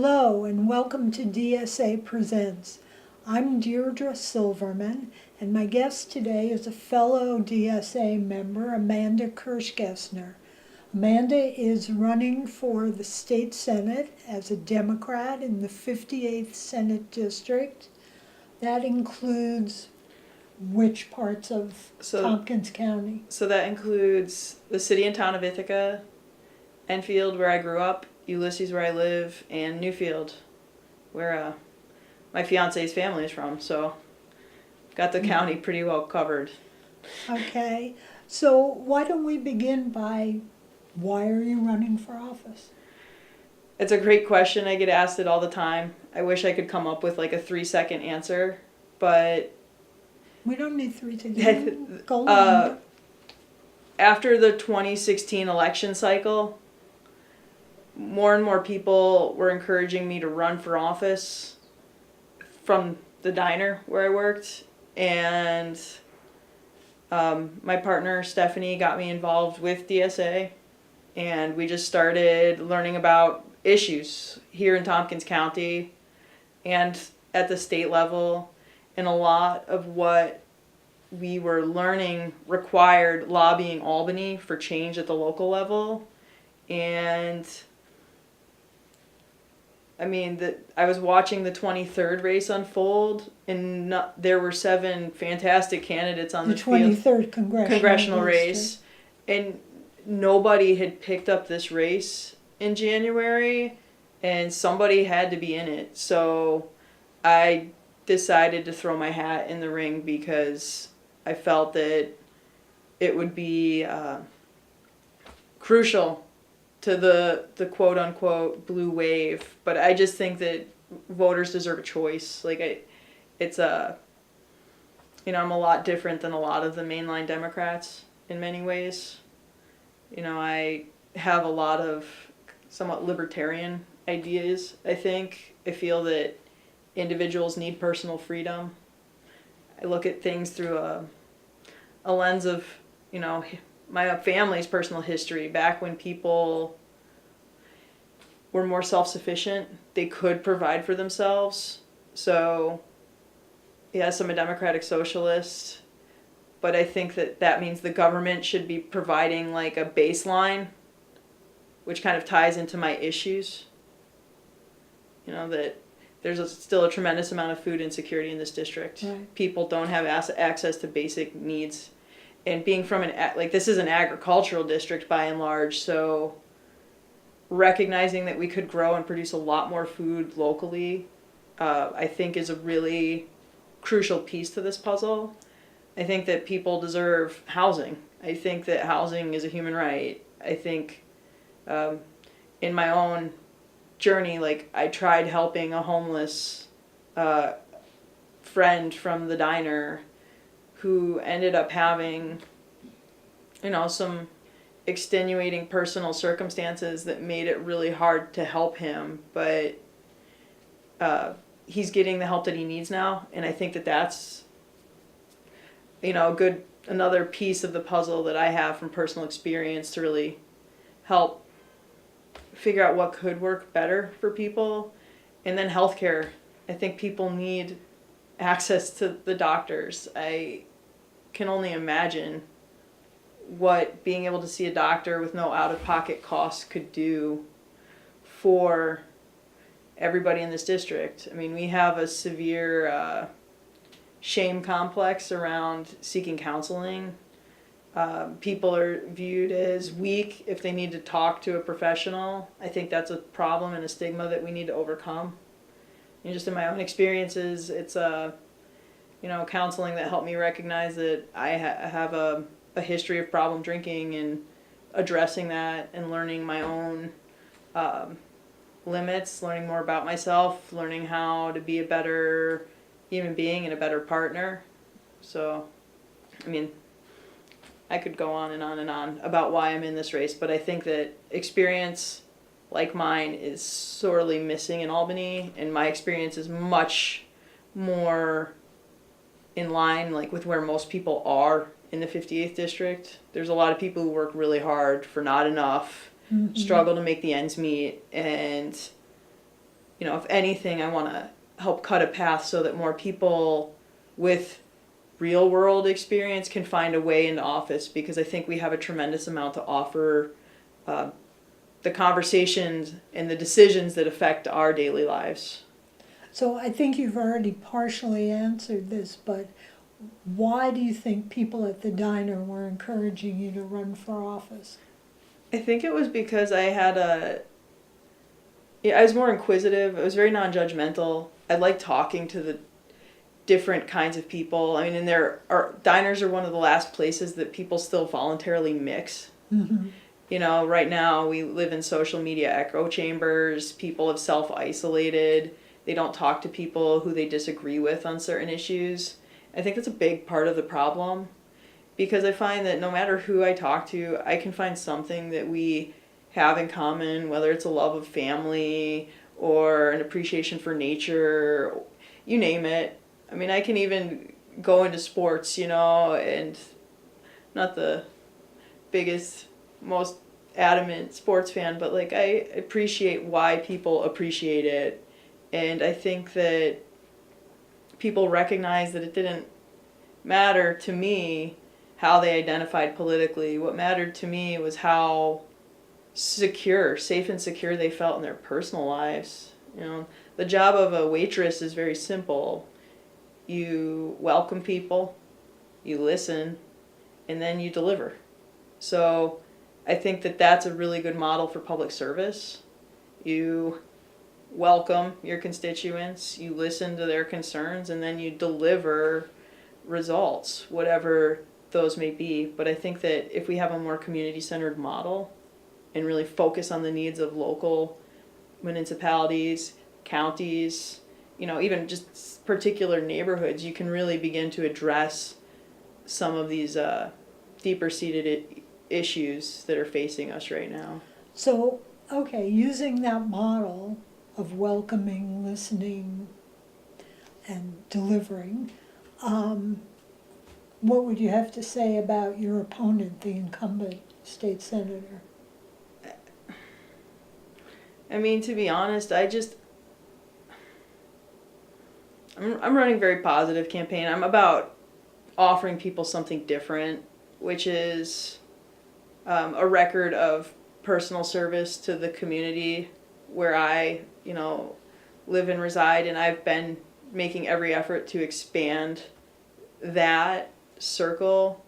Hello and welcome to DSA Presents. I'm Deirdre Silverman and my guest today is a fellow DSA member, Amanda Kirchgessner. Amanda is running for the state senate as a Democrat in the 58th Senate District. That includes which parts of Tompkins County? So that includes the city and town of Ithaca, Enfield, where I grew up, Ulysses, where I live, and Newfield, where my fiance's family is from. So got the county pretty well covered. Okay, so why don't we begin by why are you running for office? It's a great question. I get asked it all the time. I wish I could come up with like a 3-second answer, but We don't need 3 to go on. after the 2016 election cycle, more and more people were encouraging me to run for office from the diner where I worked, and my partner Stephanie got me involved with DSA, and we just started learning about issues here in Tompkins County and at the state level, and a lot of what we were learning required lobbying Albany for change at the local level. And I mean, I was watching the 23rd race unfold, and there were 7 fantastic candidates on the field. 23rd congressional race, and nobody had picked up this race in January, and somebody had to be in it. So I decided to throw my hat in the ring because I felt that it would be crucial to the quote-unquote blue wave. But I just think that voters deserve a choice. Like, it's I'm a lot different than a lot of the mainline Democrats in many ways. I have a lot of somewhat libertarian ideas, I think. I feel that individuals need personal freedom. I look at things through a lens of, my family's personal history. Back when people were more self-sufficient, they could provide for themselves. So, yes, I'm a democratic socialist, but I think that means the government should be providing like a baseline, which kind of ties into my issues. That there's still a tremendous amount of food insecurity in this district. Right. People don't have access to basic needs. And being from this is an agricultural district by and large, so recognizing that we could grow and produce a lot more food locally, I think is a really crucial piece to this puzzle. I think that people deserve housing. I think that housing is a human right. I think in my own journey, I tried helping a homeless friend from the diner who ended up having, some extenuating personal circumstances that made it really hard to help him, but he's getting the help that he needs now, and I think that that's, another piece of the puzzle that I have from personal experience to really help figure out what could work better for people. And then healthcare. I think people need access to the doctors. I can only imagine what being able to see a doctor with no out-of-pocket costs could do for everybody in this district. I mean, we have a severe shame complex around seeking counseling. People are viewed as weak if they need to talk to a professional. I think that's a problem and a stigma that we need to overcome. Just in my own experiences, it's counseling that helped me recognize that I have a history of problem drinking, and addressing that and learning my own limits, learning more about myself, learning how to be a better human being and a better partner. So, I could go on and on and on about why I'm in this race, but I think that experience like mine is sorely missing in Albany, and my experience is much more in line with where most people are in the 58th district. There's a lot of people who work really hard for not enough, struggle to make the ends meet, and if anything, I want to help cut a path so that more people with real world experience can find a way into office, because I think we have a tremendous amount to offer the conversations and the decisions that affect our daily lives. So I think you've already partially answered this, but why do you think people at the diner were encouraging you to run for office? I think it was because I was more inquisitive. I was very non-judgmental. I like talking to the different kinds of people. I mean, and diners are one of the last places that people still voluntarily mix. Mm-hmm. Right now we live in social media echo chambers. People have self-isolated. They don't talk to people who they disagree with on certain issues. I think that's a big part of the problem, because I find that no matter who I talk to, I can find something that we have in common, whether it's a love of family or an appreciation for nature, you name it. I mean, I can even go into sports, and not the biggest, most adamant sports fan, but like I appreciate why people appreciate it. And I think that people recognize that it didn't matter to me how they identified politically. What mattered to me was how safe and secure they felt in their personal lives. The job of a waitress is very simple. You welcome people, you listen, and then you deliver. So I think that that's a really good model for public service. You welcome your constituents, you listen to their concerns, and then you deliver results, whatever those may be. But I think that if we have a more community-centered model and really focus on the needs of local municipalities, counties, even just particular neighborhoods, you can really begin to address some of these deeper-seated issues that are facing us right now. So, okay, using that model of welcoming, listening, and delivering, what would you have to say about your opponent, the incumbent state senator? I mean, to be honest, I'm running a very positive campaign. I'm about offering people something different, which is a record of personal service to the community where I, live and reside, and I've been making every effort to expand that circle.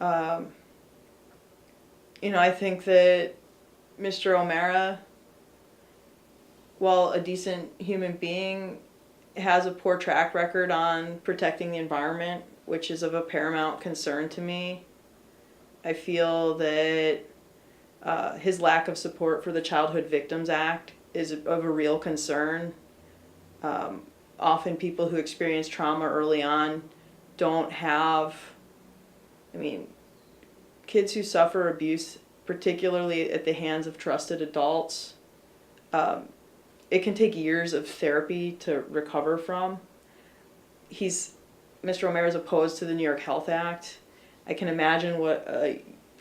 I think that Mr. O'Mara, while a decent human being, has a poor track record on protecting the environment, which is of a paramount concern to me. I feel that his lack of support for the Childhood Victims Act is of a real concern. Often people who experience trauma early on don't have, kids who suffer abuse, particularly at the hands of trusted adults, it can take years of therapy to recover from. Mr. O'Mara is opposed to the New York Health Act. I can imagine what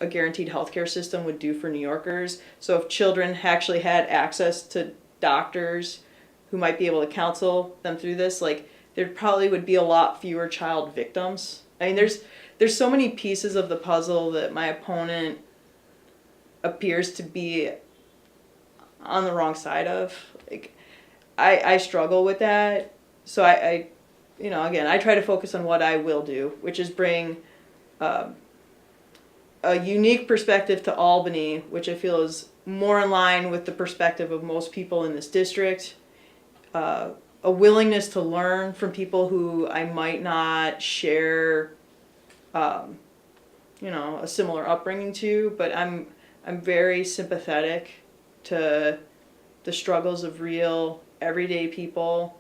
a guaranteed healthcare system would do for New Yorkers. So if children actually had access to doctors who might be able to counsel them through this, there probably would be a lot fewer child victims. There's so many pieces of the puzzle that my opponent appears to be on the wrong side of. I struggle with that. So again, I try to focus on what I will do, which is bring a unique perspective to Albany, which I feel is more in line with the perspective of most people in this district. A willingness to learn from people who I might not share, a similar upbringing to, but I'm very sympathetic to the struggles of real everyday people,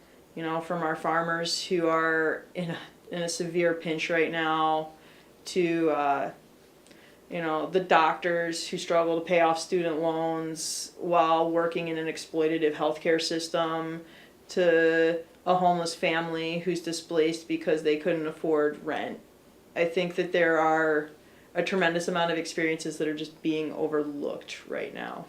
from our farmers who are in a severe pinch right now, to the doctors who struggle to pay off student loans while working in an exploitative healthcare system, to a homeless family who's displaced because they couldn't afford rent. I think that there are a tremendous amount of experiences that are just being overlooked right now.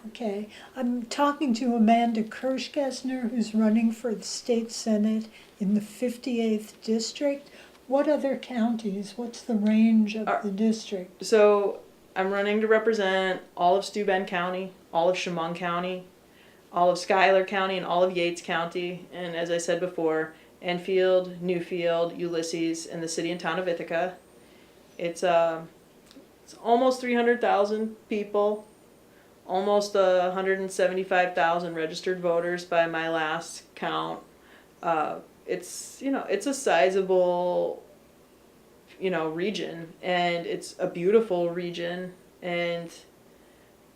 Okay, I'm talking to Amanda Kirchgessner, who's running for the state senate in the 58th district. What other counties? What's the range of the district? So I'm running to represent all of Steuben County, all of Chemung County, all of Schuyler County, and all of Yates County. And as I said before, Enfield, Newfield, Ulysses, and the city and town of Ithaca. It's almost 300,000 people, almost 175,000 registered voters by my last count. It's a sizable region, and it's a beautiful region, and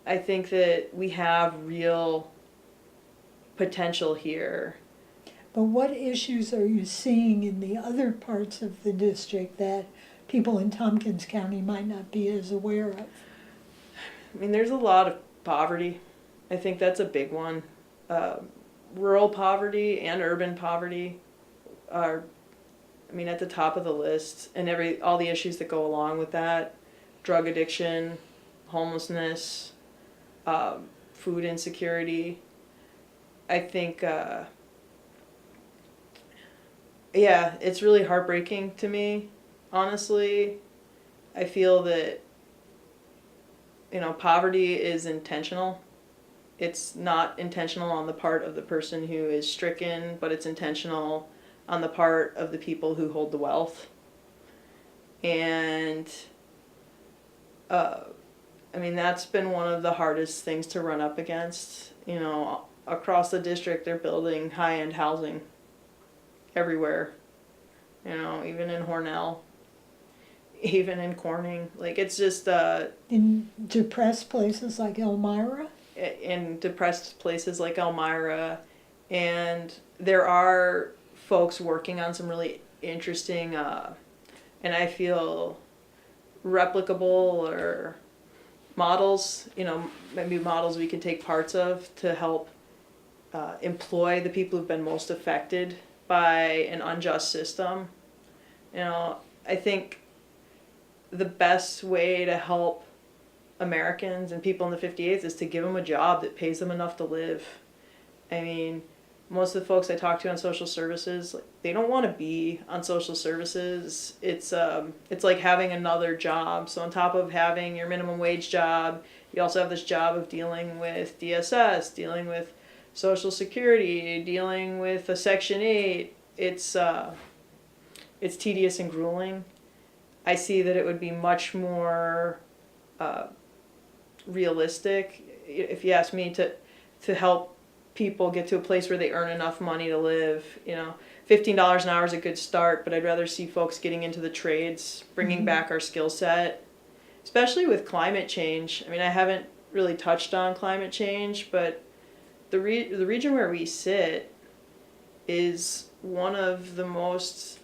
I think that we have real potential here. But what issues are you seeing in the other parts of the district that people in Tompkins County might not be as aware of? I mean, there's a lot of poverty. I think that's a big one. Rural poverty and urban poverty are, at the top of the list, and all the issues that go along with that: drug addiction, homelessness, food insecurity. I think, it's really heartbreaking to me, honestly. I feel that, poverty is intentional. It's not intentional on the part of the person who is stricken, but it's intentional on the part of the people who hold the wealth. And, that's been one of the hardest things to run up against. Across the district, they're building high-end housing everywhere. Even in Hornell, even in Corning. Like, it's just In depressed places like Elmira? in depressed places like Elmira, and there are folks working on some really interesting and I feel replicable or models, maybe models we can take parts of to help employ the people who've been most affected by an unjust system. I think the best way to help Americans and people in the 58s is to give them a job that pays them enough to live. Most of the folks I talk to on social services, they don't want to be on social services. It's like having another job. So on top of having your minimum wage job, you also have this job of dealing with DSS, dealing with Social Security, dealing with a Section 8. It's tedious and grueling. I see that it would be much more realistic, if you ask me, to help people get to a place where they earn enough money to live. $15 an hour is a good start, but I'd rather see folks getting into the trades, bringing back our skill set, especially with climate change. I haven't really touched on climate change, but the region where we sit is one of the most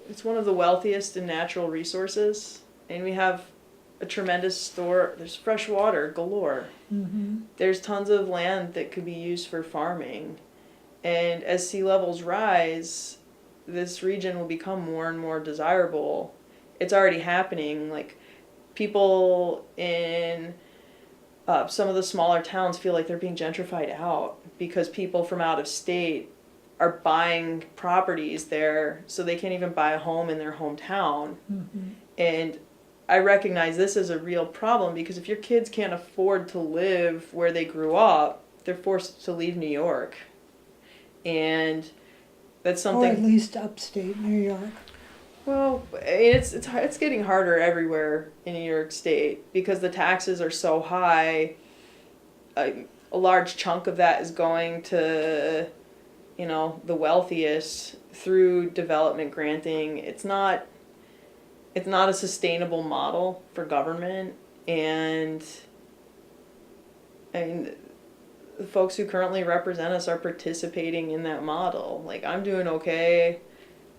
it's one of the wealthiest in natural resources, and we have a tremendous store. There's fresh water galore. Mm-hmm. There's tons of land that could be used for farming, and as sea levels rise, this region will become more and more desirable. It's already happening. Like, people in some of the smaller towns feel like they're being gentrified out because people from out of state are buying properties there, so they can't even buy a home in their hometown. Mm-hmm. And I recognize this as a real problem, because if your kids can't afford to live where they grew up, they're forced to leave New York. And that's something. Or at least upstate New York. Well, it's getting harder everywhere in New York State because the taxes are so high. A large chunk of that is going to, the wealthiest through development granting. It's not a sustainable model for government, and the folks who currently represent us are participating in that model. Like, I'm doing okay.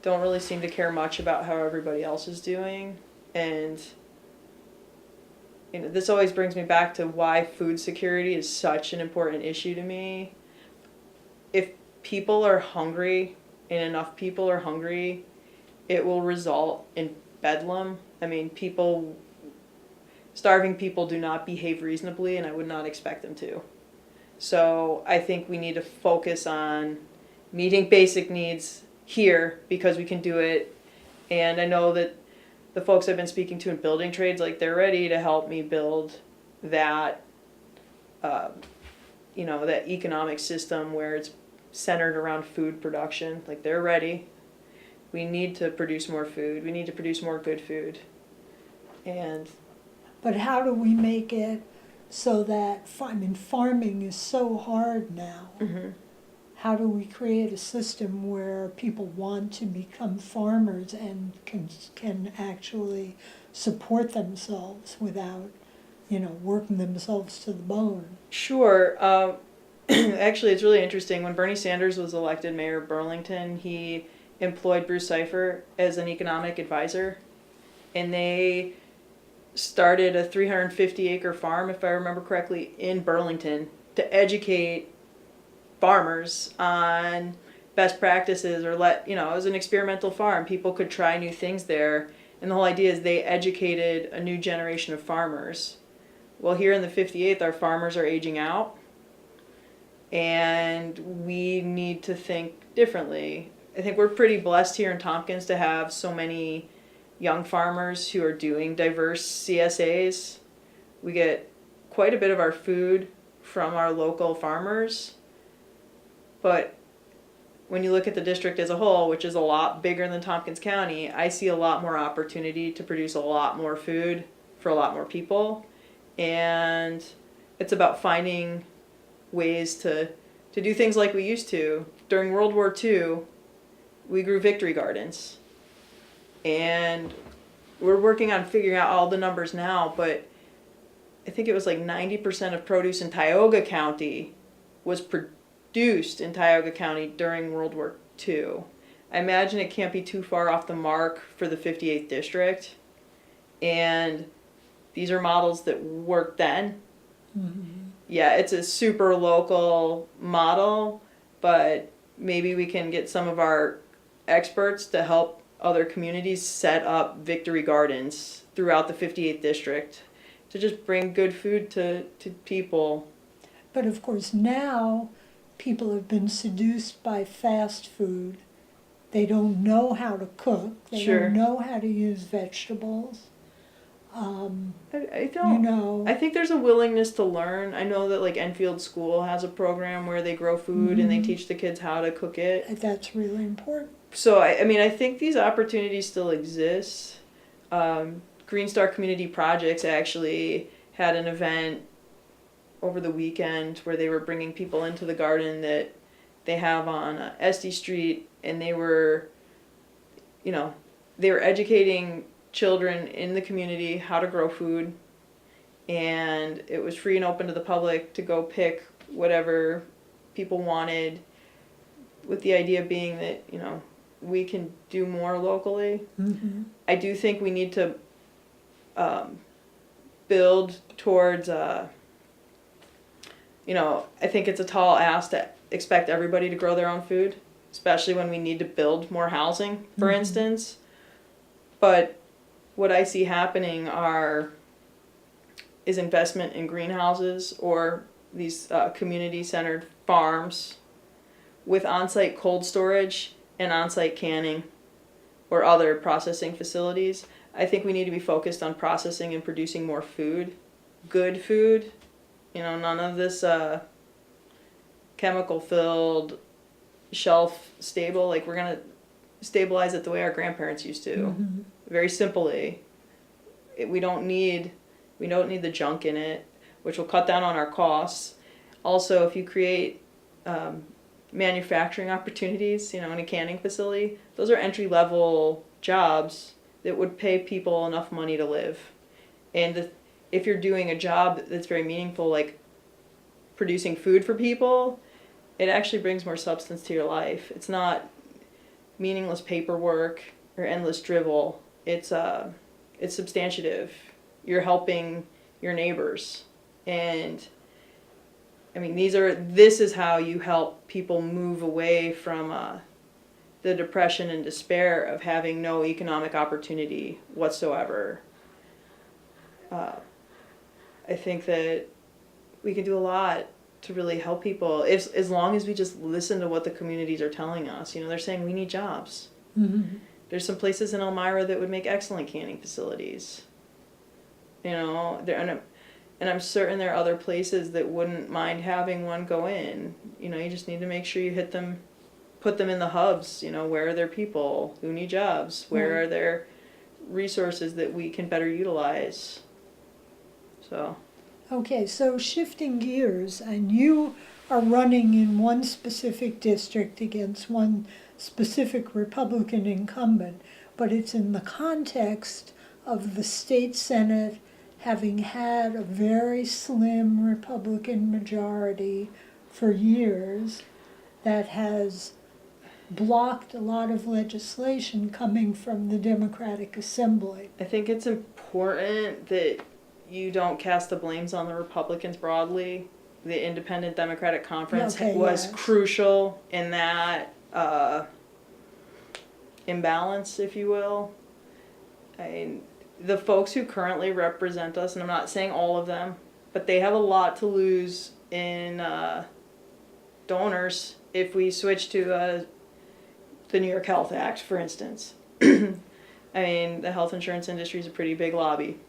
Don't really seem to care much about how everybody else is doing. And this always brings me back to why food security is such an important issue to me. If people are hungry, and enough people are hungry, it will result in bedlam. starving people do not behave reasonably, and I would not expect them to. So I think we need to focus on meeting basic needs here because we can do it. And I know that the folks I've been speaking to in building trades, like they're ready to help me build that, that economic system where it's centered around food production. Like they're ready. We need to produce more food. We need to produce more good food. But how do we make it so that, farming is so hard now. Mm-hmm. How do we create a system where people want to become farmers and can actually support themselves without, working themselves to the bone? Sure. Actually, it's really interesting. When Bernie Sanders was elected mayor of Burlington, he employed Bruce Cipher as an economic advisor, and they started a 350-acre farm, if I remember correctly, in Burlington to educate farmers on best practices, or it was an experimental farm. People could try new things there, and the whole idea is they educated a new generation of farmers. Well, here in the 58th, our farmers are aging out, and we need to think differently. I think we're pretty blessed here in Tompkins to have so many young farmers who are doing diverse CSAs. We get quite a bit of our food from our local farmers, but when you look at the district as a whole, which is a lot bigger than Tompkins County, I see a lot more opportunity to produce a lot more food for a lot more people. And it's about finding ways to do things like we used to. During World War II, we grew victory gardens. And we're working on figuring out all the numbers now, but I think it was like 90% of produce in Tioga County was produced in Tioga County during World War II. I imagine it can't be too far off the mark for the 58th district. And these are models that worked then. Mm-hmm. Yeah, it's a super local model, but maybe we can get some of our experts to help other communities set up victory gardens throughout the 58th district to just bring good food to people. But of course now people have been seduced by fast food. They don't know how to cook. They don't know how to use vegetables. I don't. I think there's a willingness to learn. I know that like Enfield School has a program where they grow food and they teach the kids how to cook it. That's really important. So I think these opportunities still exist. Green Star Community Projects actually had an event over the weekend where they were bringing people into the garden that they have on Esty Street, and they were educating children in the community how to grow food, and it was free and open to the public to go pick whatever people wanted, with the idea being that we can do more locally. Mm-hmm. I do think we need to build towards I think it's a tall ask to expect everybody to grow their own food, especially when we need to build more housing, for instance. But what I see happening is investment in greenhouses or these community-centered farms with on-site cold storage and on-site canning or other processing facilities. I think we need to be focused on processing and producing more food, good food. None of this chemical-filled, shelf-stable. Like, we're going to stabilize it the way our grandparents used to. Mm-hmm. Very simply. We don't need the junk in it, which will cut down on our costs. Also, if you create manufacturing opportunities, in a canning facility, those are entry-level jobs that would pay people enough money to live. And if you're doing a job that's very meaningful, like producing food for people, it actually brings more substance to your life. It's not meaningless paperwork or endless drivel. It's substantive. You're helping your neighbors. And this is how you help people move away from the depression and despair of having no economic opportunity whatsoever. I think that we can do a lot to really help people if, as long as we just listen to what the communities are telling us. You know, they're saying we need jobs. Mm-hmm. There's some places in Elmira that would make excellent canning facilities. You know, and I'm certain there are other places that wouldn't mind having one go in. You know, you just need to make sure you hit them, put them in the hubs. You know, where are there people who need jobs? Where Right. are there resources that we can better utilize? So. Okay, so shifting gears, and you are running in one specific district against one specific Republican incumbent, but it's in the context of the state Senate having had a very slim Republican majority for years that has blocked a lot of legislation coming from the Democratic Assembly. I think it's important that you don't cast the blames on the Republicans broadly. The Independent Democratic Conference was yes. crucial in that imbalance, if you will. I mean, the folks who currently represent us, and I'm not saying all of them, but they have a lot to lose in donors if we switch to the New York Health Act, for instance. I mean, the health insurance industry is a pretty big lobby.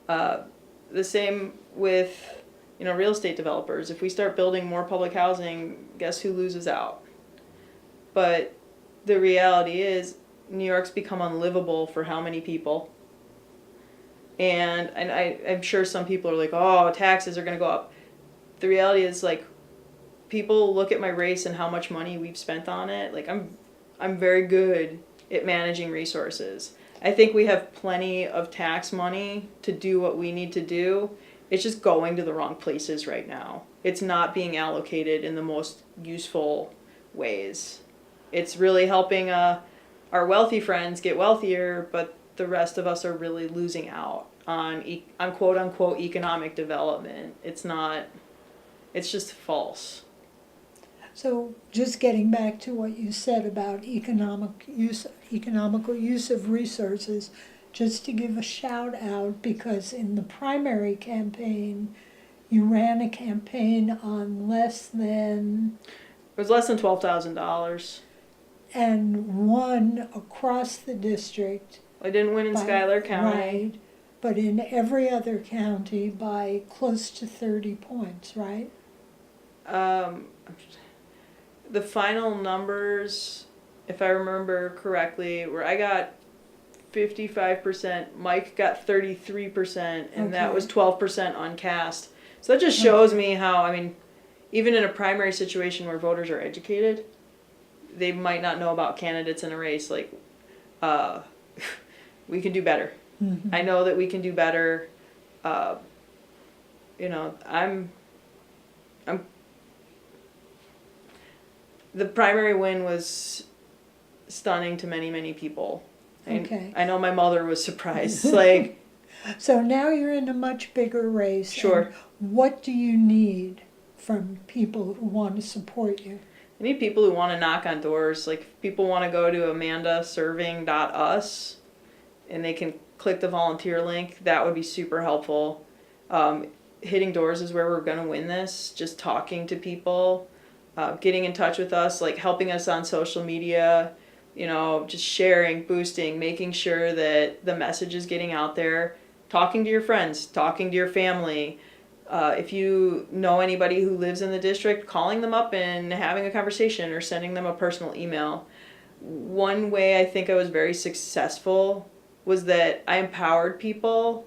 The same with, you know, real estate developers. If we start building more public housing, guess who loses out? But the reality is, New York's become unlivable for how many people? And I'm sure some people are like, oh, taxes are going to go up. The reality is, like, people look at my race and how much money we've spent on it. Like, I'm very good at managing resources. I think we have plenty of tax money to do what we need to do. It's just going to the wrong places right now. It's not being allocated in the most useful ways. It's really helping our wealthy friends get wealthier, but the rest of us are really losing out on quote unquote economic development. It's not, it's just false. So just getting back to what you said about economical use of resources, just to give a shout out, because in the primary campaign, you ran a campaign on less than... It was less than $12,000. And won across the district. I didn't win in Schuyler County. Right, but in every other county by close to 30 points, right? The final numbers, if I remember correctly, were I got 55%, Mike got 33%, and that was 12% on cast. So that just shows me how, I mean, even in a primary situation where voters are educated, they might not know about candidates in a race. Like, we can do better. Mm-hmm. I know that we can do better. You know, I'm. The primary win was stunning to many, many people. Okay. I know my mother was surprised. Like, so now you're in a much bigger race. Sure. What do you need from people who want to support you? I need people who want to knock on doors. Like, if people want to go to amandaserving.us and they can click the volunteer link, that would be super helpful. Hitting doors is where we're going to win this. Just talking to people, getting in touch with us, like helping us on social media, you know, just sharing, boosting, making sure that the message is getting out there, talking to your friends, talking to your family. If you know anybody who lives in the district, calling them up and having a conversation or sending them a personal email. One way I think I was very successful was that I empowered people.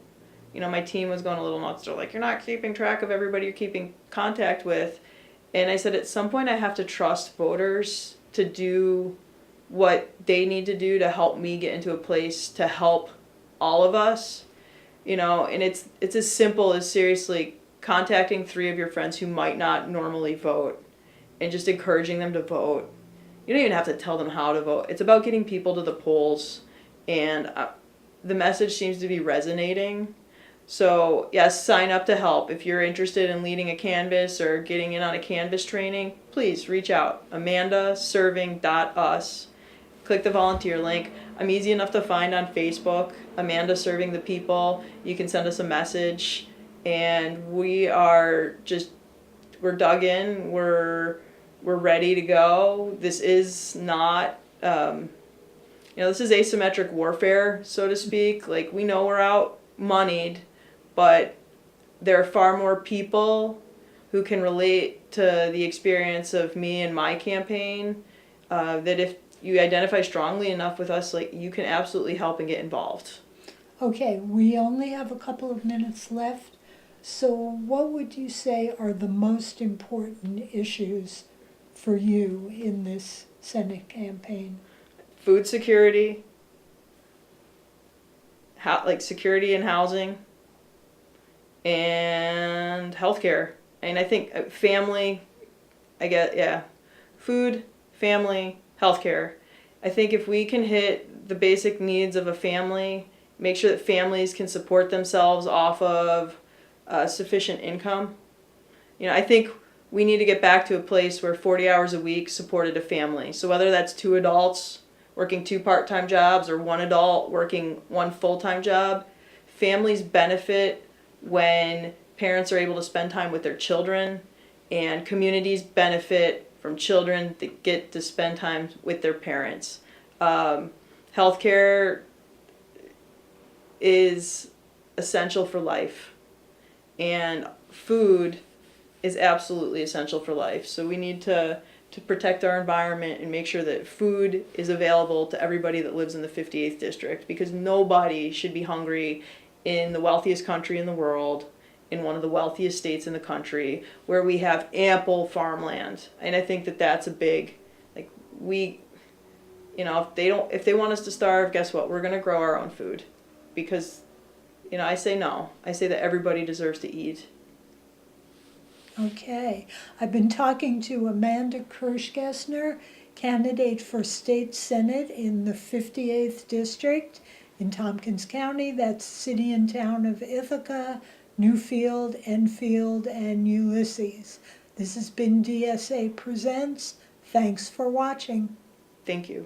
You know, my team was going a little nuts. They're like, you're not keeping track of everybody you're keeping contact with. And I said, at some point I have to trust voters to do what they need to do to help me get into a place to help all of us. You know, and it's as simple as seriously contacting 3 of your friends who might not normally vote and just encouraging them to vote. You don't even have to tell them how to vote. It's about getting people to the polls, and the message seems to be resonating. So yes, sign up to help. If you're interested in leading a canvass or getting in on a canvass training, please reach out. amandaserving.us. Click the volunteer link. I'm easy enough to find on Facebook. Amanda Serving the People. You can send us a message, and we're dug in. We're ready to go. This is not, this is asymmetric warfare, so to speak. Like, we know we're out moneyed, but there are far more people who can relate to the experience of me and my campaign, that if you identify strongly enough with us, like, you can absolutely help and get involved. Okay, we only have a couple of minutes left. So what would you say are the most important issues for you in this Senate campaign? Food security, security in housing, and healthcare. And I think family, food, family, healthcare. I think if we can hit the basic needs of a family, make sure that families can support themselves off of sufficient income. I think we need to get back to a place where 40 hours a week supported a family. So whether that's 2 adults working 2 part-time jobs or 1 adult working 1 full-time job, families benefit when parents are able to spend time with their children, and communities benefit from children that get to spend time with their parents. Healthcare is essential for life, and food is absolutely essential for life. So we need to protect our environment and make sure that food is available to everybody that lives in the 58th district, because nobody should be hungry in the wealthiest country in the world, in one of the wealthiest states in the country, where we have ample farmland. And I think that that's a big, if they want us to starve, guess what? We're going to grow our own food, because, I say no. I say that everybody deserves to eat. Okay, I've been talking to Amanda Kirchgessner, candidate for state senate in the 58th district in Tompkins County. That's city and town of Ithaca, Newfield, Enfield, and Ulysses. This has been DSA Presents. Thanks for watching. Thank you.